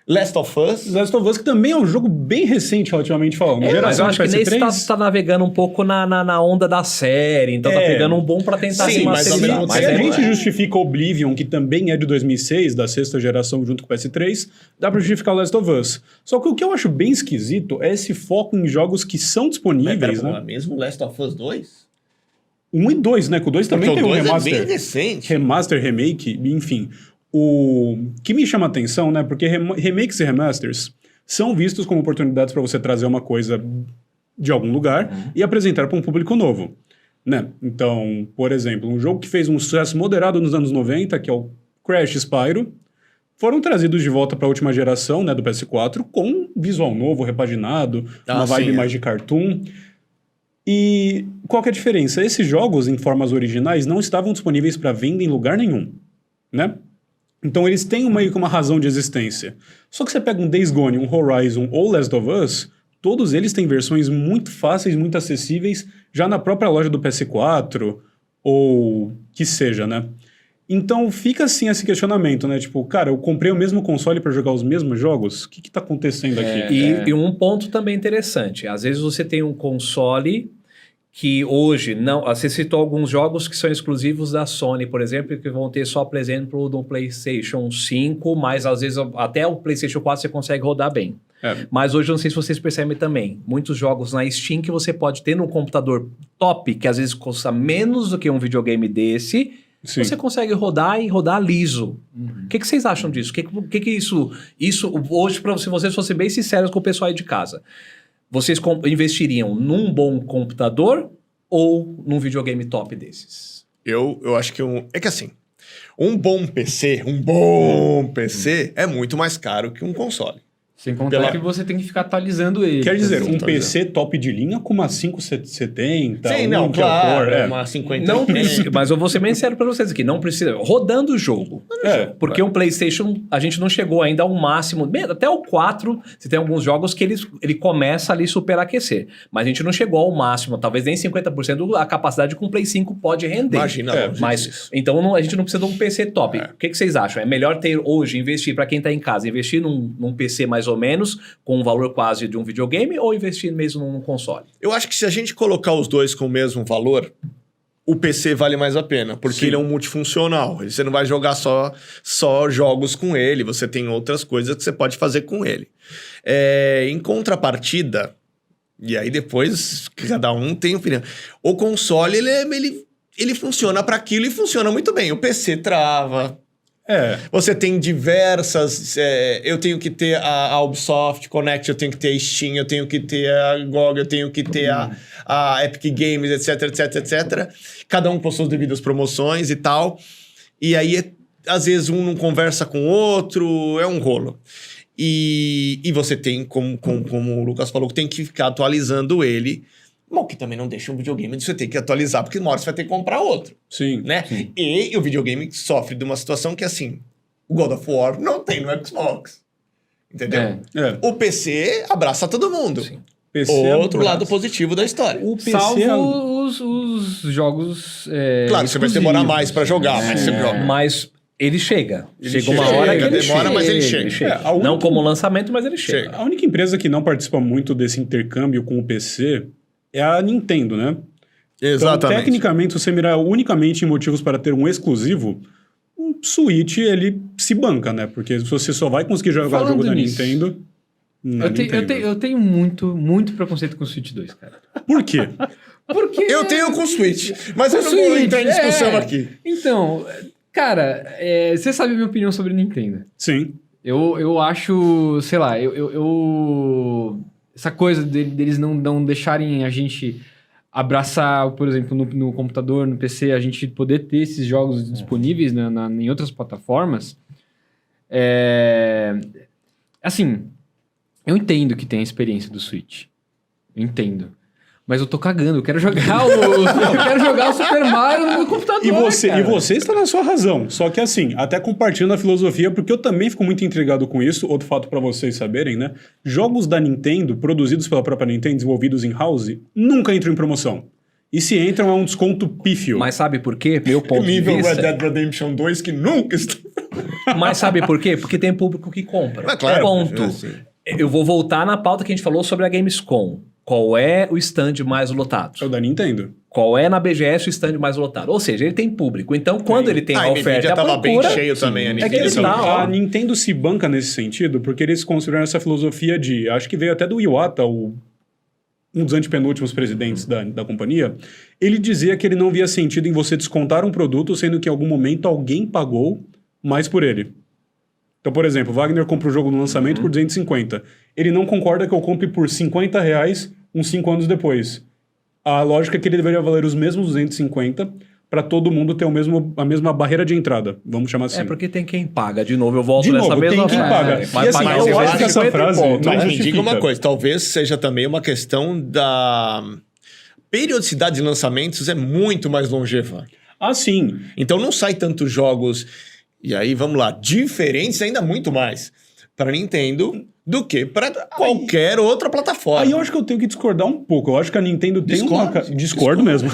Last of Us. Last of Us, que também é um jogo bem recente, relativamente falando. Mas eu Geração acho que de nesse PS3. tá navegando um pouco na onda da série, então tá pegando um bom pra tentar Sim, se mas ao masterizar. mesmo Mas Se a tempo, gente justifica Oblivion, que também é de 2006, da sexta geração junto com o PS3, dá pra justificar Last of Us. Só que o que eu acho bem esquisito é esse foco em jogos que são disponíveis, né? Mesmo Last of Us 2? 1 e 2, né? Que o 2 também Porque tem o um 2 remaster. é bem recente. Remaster, remake, enfim. O que me chama a atenção, né? Porque remakes e remasters são vistos como oportunidades para você trazer uma coisa de algum lugar e apresentar para um público novo, né? Então, por exemplo, um jogo que fez um sucesso moderado nos anos 90, que é o Crash Spyro, foram trazidos de volta para a última geração, né, do PS4, com um visual novo, repaginado, uma vibe mais de cartoon. E qual que é a diferença? Esses jogos, em formas originais, não estavam disponíveis para venda em lugar nenhum, né? Então eles têm meio que uma razão de existência. Só que você pega um Days Gone, um Horizon ou Last of Us, todos eles têm versões muito fáceis, muito acessíveis, já na própria loja do PS4, ou que seja, né? Então fica assim esse questionamento, né? Tipo, cara, eu comprei o mesmo console para jogar os mesmos jogos? O que tá acontecendo aqui? E um ponto também interessante, às vezes você tem um console que hoje não... Você citou alguns jogos que são exclusivos da Sony, por exemplo, que vão ter só, por exemplo, no PlayStation 5, mas às vezes até o PlayStation 4 você consegue rodar bem. Mas hoje, eu não sei se vocês percebem também, muitos jogos na Steam que você pode ter num computador top, que às vezes custa menos do que um videogame desse, Sim. você consegue rodar e rodar liso. O que vocês acham disso? O que isso hoje, se vocês fossem bem sinceros com o pessoal aí de casa, vocês investiriam num bom computador ou num videogame top desses? Eu acho que é que assim, um bom PC é muito mais caro que um console. Sem contar que você tem que ficar atualizando ele. Quer dizer, um Sim, PC top de linha com uma 570... Sim, um não, que é o claro, core, uma 50. Não precisa, mas eu vou ser bem sério pra vocês aqui, não precisa, rodando o jogo. Porque um PlayStation, a gente não chegou ainda ao máximo, até o 4, você tem alguns jogos que ele começa ali superaquecer, mas a gente não chegou ao máximo, talvez nem 50% a capacidade que um Play 5 pode render. Imagina, mas então a gente não precisa de um PC top. O que vocês acham? É melhor ter hoje, investir pra quem tá em casa, investir num PC mais ou menos, com um valor quase de um videogame, ou investir mesmo num console? Eu acho que se a gente colocar os dois com o mesmo valor, o PC vale mais a pena, porque ele é um multifuncional. Você não vai jogar só jogos com ele, você tem outras coisas que você pode fazer com ele. Em contrapartida, e aí depois cada um tem opinião, o console ele funciona para aquilo e funciona muito bem. O PC trava. Você tem diversas... eu tenho que ter a Ubisoft Connect, eu tenho que ter a Steam, eu tenho que ter a GOG, eu tenho que ter a Epic Games, etc. Cada um com suas devidas promoções e tal. E aí, às vezes, um não conversa com o outro, é um rolo. E você tem, como o Lucas falou, tem que ficar atualizando ele. mas o que também não deixa um videogame de você ter que atualizar, porque uma hora você vai ter que comprar outro, Sim. né? Sim. E o videogame sofre de uma situação que, assim, o God of War não tem no Xbox. Entendeu? É. O PC abraça todo mundo. PC Outro abraça. lado positivo da história. O PC Salvo os jogos. Claro, você vai demorar mais pra jogar, mas você joga. Mas ele chega. Chega uma chega, hora que ele demora, chega. mas ele chega. É, a única- Não como lançamento, mas ele chega. A única empresa que não participa muito desse intercâmbio com o PC é a Nintendo, né? Então, tecnicamente, se você mirar unicamente em motivos para ter um exclusivo, o Switch, ele se banca, né? Porque você só vai conseguir jogar o Falando jogo da nisso, Nintendo... na Nintendo. Eu tenho muito preconceito com o Switch 2, cara. Por quê? Porque. Eu tenho com o Switch, mas O eu não vou Switch, entrar em discussão é. aqui. Então, cara, você sabe a minha opinião sobre Nintendo. Sim. Eu acho, sei lá, essa coisa deles não deixarem a gente abraçar, por exemplo, no computador, no PC, a gente poder ter esses jogos disponíveis em outras plataformas. Assim, eu entendo que tem a experiência do Switch. Eu entendo. Mas eu tô cagando, eu quero jogar o Super Mario no meu computador, E cara. você está na sua razão. Só que assim, até compartilhando a filosofia, porque eu também fico muito intrigado com isso. Outro fato para vocês saberem, né? Jogos da Nintendo, produzidos pela própria Nintendo, desenvolvidos in-house, nunca entram em promoção. E se entram, é um desconto pífio. Mas sabe por quê? Meu ponto de Nível Red vista. Dead Redemption 2 que nunca está... Mas sabe por quê? Porque tem público que compra. Mas claro, Ponto. assim. Eu vou voltar na pauta que a gente falou sobre a Gamescom. Qual é o stand mais lotado? É o da Nintendo. Qual é na BGS o stand mais lotado? Ou seja, ele tem público. Então, quando ele tem a oferta e a tava bem procura... cheio também, a é que Nintendo. ele Assim, tá, ó. a Nintendo se banca nesse sentido porque eles construíram essa filosofia de... Acho que veio até do Iwata, um dos antepenúltimos presidentes da companhia. Ele dizia que ele não via sentido em você descontar um produto, sendo que em algum momento alguém pagou mais por ele. Então, por exemplo, Wagner compra o jogo no lançamento por 250. Ele não concorda que eu compre por R$50 uns 5 anos depois. A lógica é que ele deveria valer os mesmos 250 para todo mundo ter a mesma barreira de entrada. Vamos chamar assim. É porque tem quem paga. De novo, eu volto De nessa novo, mesma tem quem paga. É, E vai assim, pagar eu os acho que essa 50 frase pontos. não Mas me justifica. diga uma coisa, talvez seja também uma questão da periodicidade de lançamentos é muito mais longeva. Ah, sim. Então não sai tantos jogos, e aí vamos lá, diferentes ainda muito mais para Nintendo do que para qualquer outra plataforma. Aí eu acho que eu tenho que discordar um pouco. Eu acho que a Nintendo tem uma... Discordo. Discordo mesmo.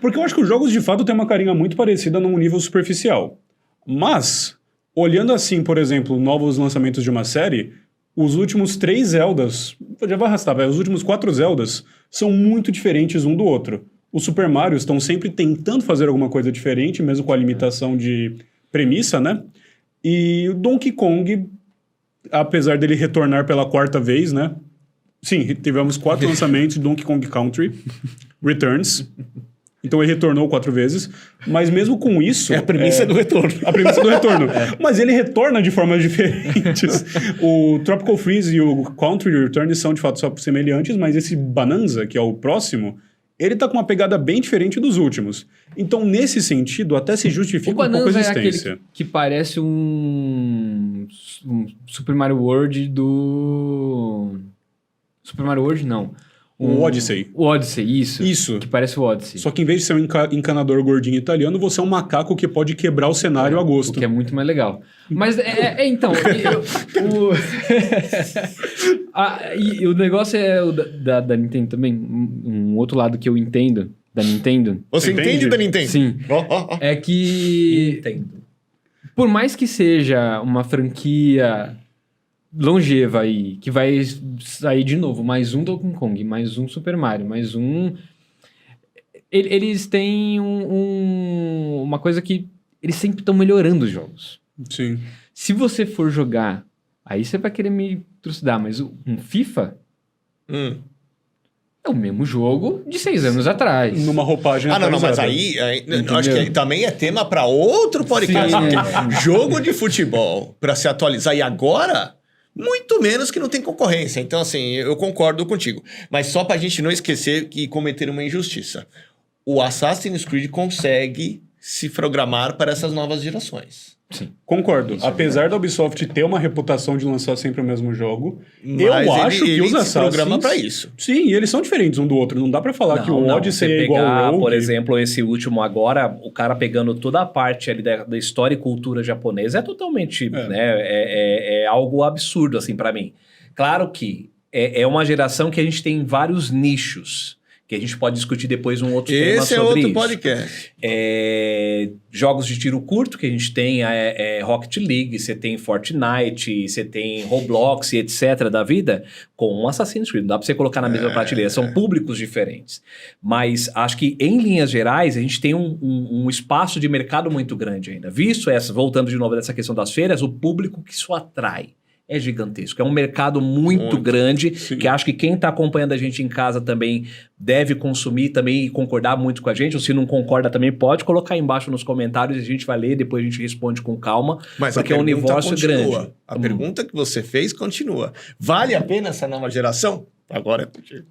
Porque eu acho que os jogos, de fato, têm uma carinha muito parecida num nível superficial. Mas, olhando assim, por exemplo, novos lançamentos de uma série, os últimos 3 Zeldas... Já vai arrastar, os últimos 4 Zeldas são muito diferentes um do outro. Os Super Mario estão sempre tentando fazer alguma coisa diferente, mesmo com a limitação de premissa, né? E o Donkey Kong... apesar dele retornar pela 4ª vez, né? Sim, tivemos 4 lançamentos de Donkey Kong Country Returns. Então ele retornou 4 vezes. Mas mesmo com isso... É a premissa do retorno. A premissa do retorno. Mas ele retorna de formas diferentes. O Tropical Freeze e o Country Return são, de fato, só semelhantes, mas esse Bonanza, que é o próximo, ele tá com uma pegada bem diferente dos últimos. Então, nesse sentido, até se justifica O um pouco a Bonanza é existência. aquele que parece um Super Mario World do... Super Mario World, não. O Odyssey. O Odyssey, isso. Isso. Que parece o Odyssey. Só que em vez de ser um encanador gordinho italiano, você é um macaco que pode quebrar o cenário a gosto. O que é muito mais legal. Mas, então... e o negócio é o da Nintendo também. Um outro lado que eu entendo da Nintendo... Você Entende? entende da Nintendo? Sim. Ó. É que... Entendo. Por mais que seja uma franquia longeva aí, que vai sair de novo, mais um Donkey Kong, mais um Super Mario, mais um... Eles têm uma coisa que eles sempre estão melhorando os jogos. Sim. Se você for jogar, aí você vai querer me trucidar, mas um FIFA é o mesmo jogo de 6 anos atrás. Numa roupagem Ah, não, mas atualizada. aí eu acho que também é tema para outro podcast. Sim. Porque jogo de futebol, para se atualizar, e agora, muito menos que não tem concorrência. Então, assim, eu concordo contigo. Mas só pra gente não esquecer e cometer uma injustiça. O Assassin's Creed consegue se programar para essas novas gerações. Concordo. Apesar da Ubisoft ter uma reputação de lançar sempre o mesmo jogo, Mas eu acho que os se Assassins... programa para isso. Sim, eles são diferentes um do outro. Não dá pra falar que o Odyssey é igual ao Rogue. Por exemplo, esse último agora, o cara pegando toda a parte ali da história e cultura japonesa é totalmente, né, é algo absurdo, assim, pra mim. Claro que é uma geração que a gente tem vários nichos, que a gente pode discutir depois um outro tema sobre isso. Esse é outro podcast. Jogos de tiro curto que a gente tem Rocket League, você tem Fortnite, você tem Roblox e etc. da vida, com Assassin's Creed. Não dá pra você colocar na mesma prateleira, são públicos diferentes. Mas acho que, em linhas gerais, a gente tem um espaço de mercado muito grande ainda. Visto voltando de novo dessa questão das feiras, o público que isso atrai é gigantesco. É um mercado muito grande, que acho que quem está acompanhando a gente em casa também deve consumir também e concordar muito com a gente. Ou se não concorda também, pode colocar aí embaixo nos comentários e a gente vai ler, depois a gente responde com calma, mas porque é um universo grande. A pergunta que você fez continua. Vale a pena essa nova geração? Agora é contigo.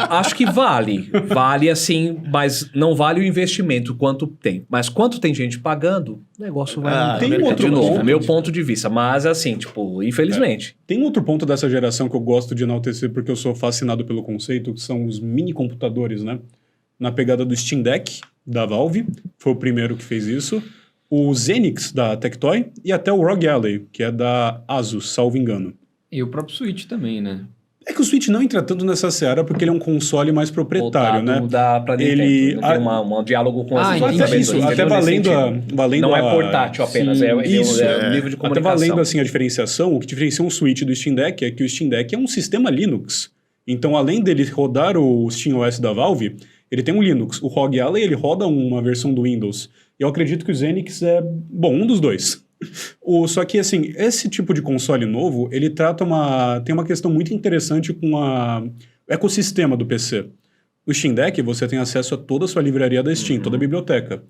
Acho que vale. Vale assim, mas não vale o investimento quanto tem. Mas quanto tem gente pagando, o negócio vai... tem outro de novo, ponto. meu ponto de vista. Mas assim, tipo, infelizmente. Tem outro ponto dessa geração que eu gosto de enaltecer porque eu sou fascinado pelo conceito, que são os mini computadores, né? Na pegada do Steam Deck, da Valve, foi o primeiro que fez isso. O Xenix, da Tectoy, e até o Rogue Ally, que é da Asus, salvo engano. E o próprio Switch também, né? É que o Switch não entra tanto nessa seara porque ele é um console mais proprietário, né? Pra Nintendo. Ele não tem um diálogo com as até isso, até valendo não é portátil apenas, sim, é um nível de comunicação. Até valendo assim a diferenciação, o que diferencia um Switch do Steam Deck é que o Steam Deck é um sistema Linux. Então, além dele rodar o SteamOS da Valve, ele tem um Linux. O ROG Ally, ele roda uma versão do Windows. E eu acredito que o Xenix é, um dos dois. Só que, assim, esse tipo de console novo, ele tem uma questão muito interessante com o ecossistema do PC. O Steam Deck, você tem acesso a toda a sua livraria da Steam, toda a biblioteca.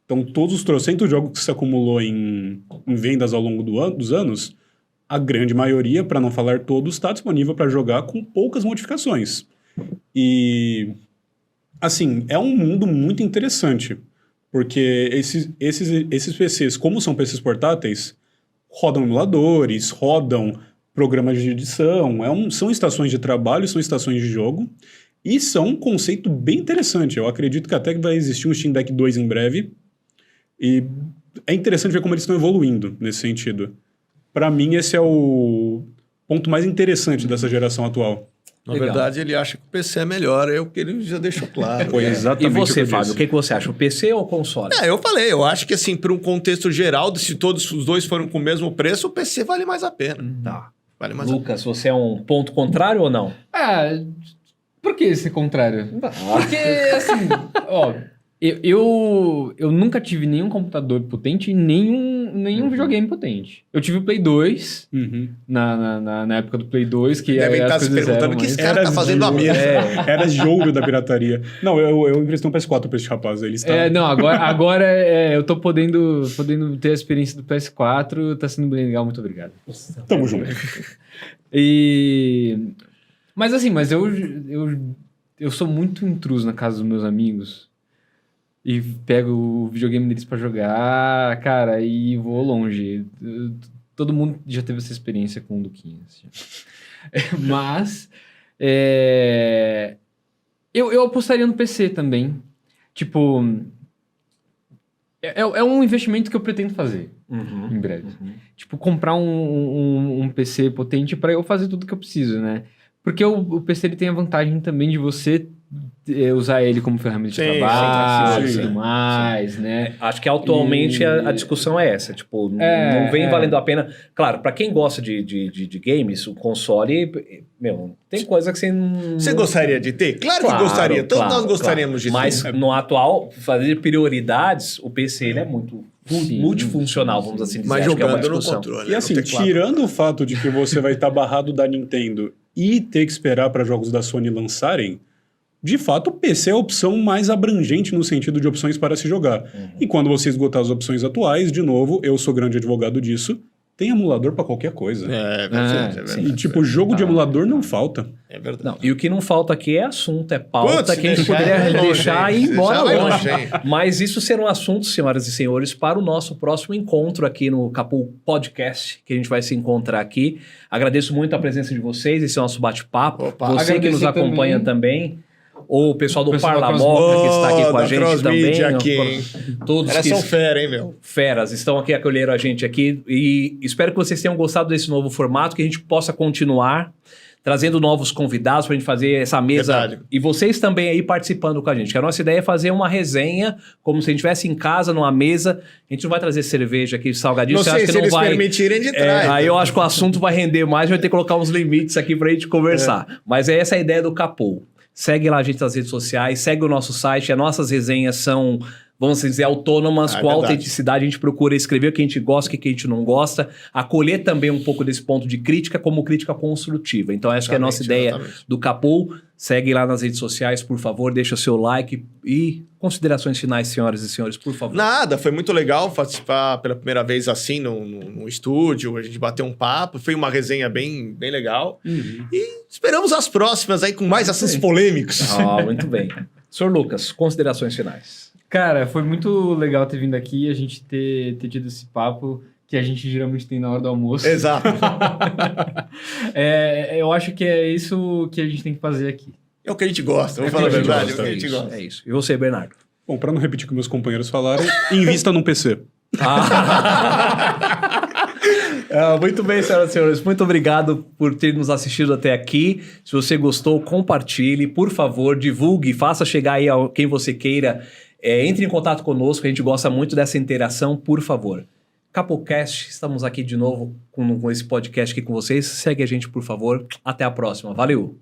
Então, todos os trocentos jogos que se acumulou em vendas ao longo dos anos, a grande maioria, para não falar todos, está disponível para jogar com poucas modificações. E, assim, é um mundo muito interessante. Porque esses PCs, como são PCs portáteis, rodam emuladores, rodam programas de edição, são estações de trabalho, são estações de jogo, e são um conceito bem interessante. Eu acredito que até vai existir um Steam Deck 2 em breve, e é interessante ver como eles estão evoluindo nesse sentido. Para mim, esse é o ponto mais interessante dessa geração atual. Na verdade, ele acha que o PC é melhor, é o que ele já deixou claro. Foi exatamente. E você, Fábio, o que você acha? O PC ou o console? Eu falei, eu acho que assim, para um contexto geral, se todos os dois forem com o mesmo preço, o PC vale mais a pena. Tá. Vale mais Lucas, você é um ponto contrário ou não? Por que esse contrário? Porque, assim, eu nunca tive nenhum computador potente e nenhum videogame potente. Eu tive o Play 2, na época do Play 2, que devem estar se perguntando o que esse cara tá fazendo a mesa. Era de ouro da pirataria. Não, eu emprestei um PS4 pra esse rapaz. Ele está... agora eu tô podendo ter a experiência do PS4, tá sendo bem legal, muito obrigado. Tamo junto. Mas assim, eu sou muito intruso na casa dos meus amigos. E pego o videogame deles pra jogar, cara, e vou longe. Todo mundo já teve essa experiência com o Duquinhas. Mas eu apostaria no PC também. Tipo, é um investimento que eu pretendo fazer em breve. Tipo, comprar um PC potente pra eu fazer tudo que eu preciso, né? Porque o PC ele tem a vantagem também de você usar ele como ferramenta de trabalho e tudo mais, né? Acho que atualmente a discussão é essa. Tipo, não vem valendo a pena. Claro, pra quem gosta de games, o console, tem coisa que você não... Você gostaria de ter? Claro que gostaria. Todos nós gostaríamos de ter. Mas no atual, fazer prioridades, o PC ele é muito multifuncional, vamos assim dizer. Mas Acho que é uma jogando no discussão. controle. E assim, tirando o fato de que você vai estar barrado da Nintendo e ter que esperar para jogos da Sony lançarem, de fato, o PC é a opção mais abrangente no sentido de opções para se jogar. E quando você esgotar as opções atuais, de novo, eu sou grande advogado disso, Tem emulador pra qualquer coisa. É verdade. E, tipo, jogo de emulador não falta. É verdade. Não, e o que não falta aqui é assunto, é pauta Putz, que a gente poderia deixar e ir embora longe. Mas isso será um assunto, senhoras e senhores, para o nosso próximo encontro aqui no Capô Podcast, que a gente vai se encontrar aqui. Agradeço muito a presença de vocês, esse é o nosso bate-papo. Você que nos acompanha também. Ou o pessoal do Parlamoca que está aqui com a gente também. Aqui, todos que são fera, hein, meu? Feras, estão aqui, acolheram a gente aqui. E espero que vocês tenham gostado desse novo formato, que a gente possa continuar trazendo novos convidados para a gente fazer essa mesa. Verdade. E vocês também aí participando com a gente. Que a nossa ideia é fazer uma resenha, como se a gente estivesse em casa, numa mesa. A gente não vai trazer cerveja aqui, salgadinho. Não sei se eles permitirem de trás. Aí eu acho que o assunto vai render mais, vai ter que colocar uns limites aqui para a gente conversar. Mas é essa a ideia do Capô. Segue lá a gente nas redes sociais, segue o nosso site. As nossas resenhas são, vamos dizer, autônomas, com autenticidade. A gente procura escrever o que a gente gosta, o que a gente não gosta. Acolher também um pouco desse ponto de crítica como crítica construtiva. Então, essa que é a nossa ideia do Capô. Segue lá nas redes sociais, por favor. Deixa seu like e considerações finais, senhoras e senhores, por favor. Nada, foi muito legal participar pela primeira vez assim no estúdio. A gente bateu um papo. Foi uma resenha bem legal. E esperamos as próximas aí com mais assuntos polêmicos. Muito bem. Senhor Lucas, considerações finais. Cara, foi muito legal ter vindo aqui, a gente ter tido esse papo que a gente geralmente tem na hora do almoço. Exato. Eu acho que é isso que a gente tem que fazer aqui. É o que a gente gosta, vamos falar a verdade. É o que a gente gosta. É isso. E você, Bernardo? Bom, para não repetir o que meus companheiros falaram, invista num PC. Muito bem, senhoras e senhores. Muito obrigado por ter nos assistido até aqui. Se você gostou, compartilhe. Por favor, divulgue, faça chegar aí a quem você queira. Entre em contato conosco, a gente gosta muito dessa interação, por favor. CapoCast, estamos aqui de novo com esse podcast aqui com vocês. Segue a gente, por favor. Até a próxima. Valeu!